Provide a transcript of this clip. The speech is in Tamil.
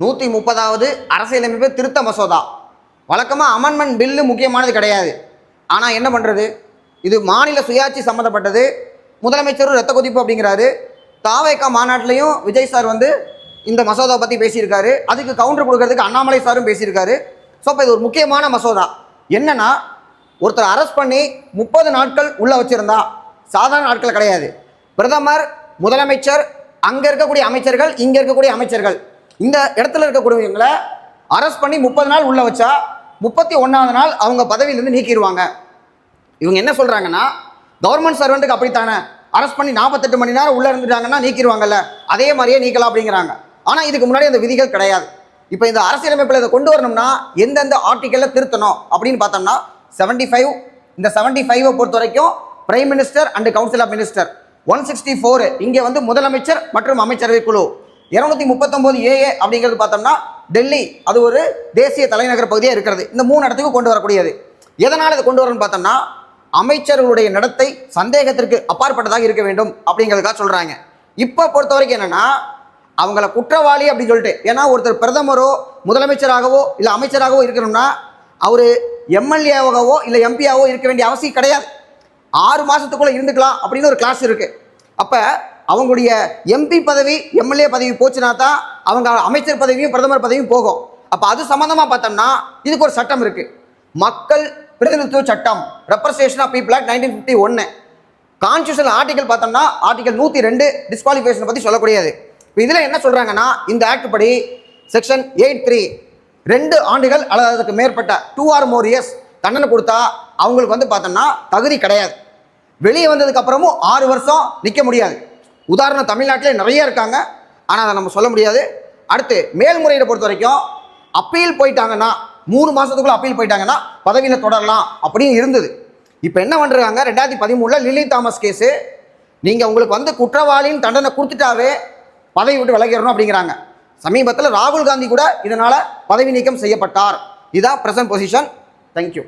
130வது அரசியலமைப்பு திருத்த மசோதா. வழக்கமாக அமெண்ட்மெண்ட் பில்லு முக்கியமானது கிடையாது. ஆனால் என்ன பண்ணுறது, இது மாநில சுயாட்சி சம்மந்தப்பட்டது. முதலமைச்சரும் ரத்த கொதிப்பு அப்படிங்கிறாரு. தாவேகா மாநாட்டிலையும் விஜய் சார் வந்து இந்த மசோதாவை பற்றி பேசியிருக்காரு. அதுக்கு கவுண்டர் கொடுக்கறதுக்கு அண்ணாமலை சாரும் பேசியிருக்காரு. ஸோ இப்போ இது ஒரு முக்கியமான மசோதா. என்னன்னா, ஒருத்தர் அரெஸ்ட் பண்ணி 30 நாட்கள் உள்ளே வச்சுருந்தா சாதாரண நாட்கள் கிடையாது. பிரதமர், முதலமைச்சர், அங்கே இருக்கக்கூடிய அமைச்சர்கள், இங்கே இருக்கக்கூடிய அமைச்சர்கள், இந்த இடத்துல இருக்கக்கூடியவங்களை அரெஸ்ட் பண்ணி 30 நாள் உள்ளே வச்சா 31வது நாள் அவங்க பதவியிலேருந்து நீக்கிடுவாங்க. இவங்க என்ன சொல்கிறாங்கன்னா, கவர்மெண்ட் சர்வெண்ட்டுக்கு அப்படித்தானே, அரெஸ்ட் பண்ணி 48 மணி நேரம் உள்ளே இருந்துட்டாங்கன்னா நீக்கிடுவாங்கல்ல, அதே மாதிரியே நீக்கலாம் அப்படிங்கிறாங்க. ஆனால் இதுக்கு முன்னாடி அந்த விதிகள் கிடையாது. இப்போ இந்த அரசியலமைப்பில் இதை கொண்டு வரணும்னா எந்தெந்த ஆர்டிக்கலில் திருத்தணும் அப்படின்னு பார்த்தோம்னா 75, இந்த 75 பொறுத்த வரைக்கும் prime minister and council of minister. 164 இங்கே வந்து முதலமைச்சர் மற்றும் அமைச்சரவை குழு. 239 AA அப்படிங்கிறது பார்த்தோம்னா டெல்லி, அது ஒரு தேசிய தலைநகர் பகுதியாக இருக்கிறது. இந்த 3 இடத்துக்கு கொண்டு வரக்கூடியது. எதனால் இதை கொண்டு வரணும்னு பார்த்தோம்னா, அமைச்சர்களுடைய நடத்தை சந்தேகத்திற்கு அப்பாற்பட்டதாக இருக்க வேண்டும் அப்படிங்கிறதுக்காக சொல்கிறாங்க. இப்போ பொறுத்த வரைக்கும் என்னென்னா, அவங்கள குற்றவாளி அப்படின்னு சொல்லிட்டு, ஏன்னா ஒருத்தர் பிரதமரோ முதலமைச்சராகவோ இல்லை அமைச்சராகவோ இருக்கணும்னா அவர் எம்எல்ஏவாகவோ இல்லை எம்பியாவோ இருக்க வேண்டிய அவசியம் கிடையாது. 6 மாதத்துக்குள்ளே இருந்துக்கலாம் அப்படின்னு ஒரு கிளாஸ் இருக்குது. அப்போ அவங்களுடைய எம்பி பதவி, எம்எல்ஏ பதவி போச்சுன்னா தான் அவங்க அமைச்சர் பதவியும் பிரதமர் பதவியும் போகும். அப்போ அது சம்மந்தமாக பார்த்தோம்னா இதுக்கு ஒரு சட்டம் இருக்குது. மக்கள் பிரதிநிதித்துவ சட்டம், representation of people act 1951. Constitutional article பார்த்தோம்னா ஆர்டிகல் 102 டிஸ்குவாலிஃபிகேஷனை பற்றி சொல்லக்கூடியது. இப்போ இதில் என்ன சொல்கிறாங்கன்னா, இந்த ஆக்ட் படி செக்ஷன் 83 2 ஆண்டுகள் அல்லது அதுக்கு மேற்பட்ட 2 or more years தண்டனை கொடுத்தா அவங்களுக்கு வந்து பார்த்தோம்னா தகுதி கிடையாது. வெளியே வந்ததுக்கு அப்புறமும் 6 வருஷம் நிற்க முடியாது. உதாரணம் தமிழ்நாட்டிலே நிறைய இருக்காங்க, ஆனால் அதை நம்ம சொல்ல முடியாது. அடுத்து மேல்முறையீடு பொறுத்த வரைக்கும் அப்பீல் போயிட்டாங்கன்னா 3 மாதத்துக்குள்ளே அப்பீல் போயிட்டாங்கன்னா பதவியில் தொடரலாம் அப்படின்னு இருந்தது. இப்போ என்ன பண்ணுறாங்க, 2013 லில்லி தாமஸ் கேஸு, நீங்கள் உங்களுக்கு வந்து குற்றவாளின்னு தண்டனை கொடுத்துட்டாவே பதவி விட்டு விலகிடணும் அப்படிங்கிறாங்க. சமீபத்தில் ராகுல் காந்தி கூட இதனால் பதவி நீக்கம் செய்யப்பட்டார். இதுதான் பிரசன்ட் பொசிஷன். தேங்க்யூ.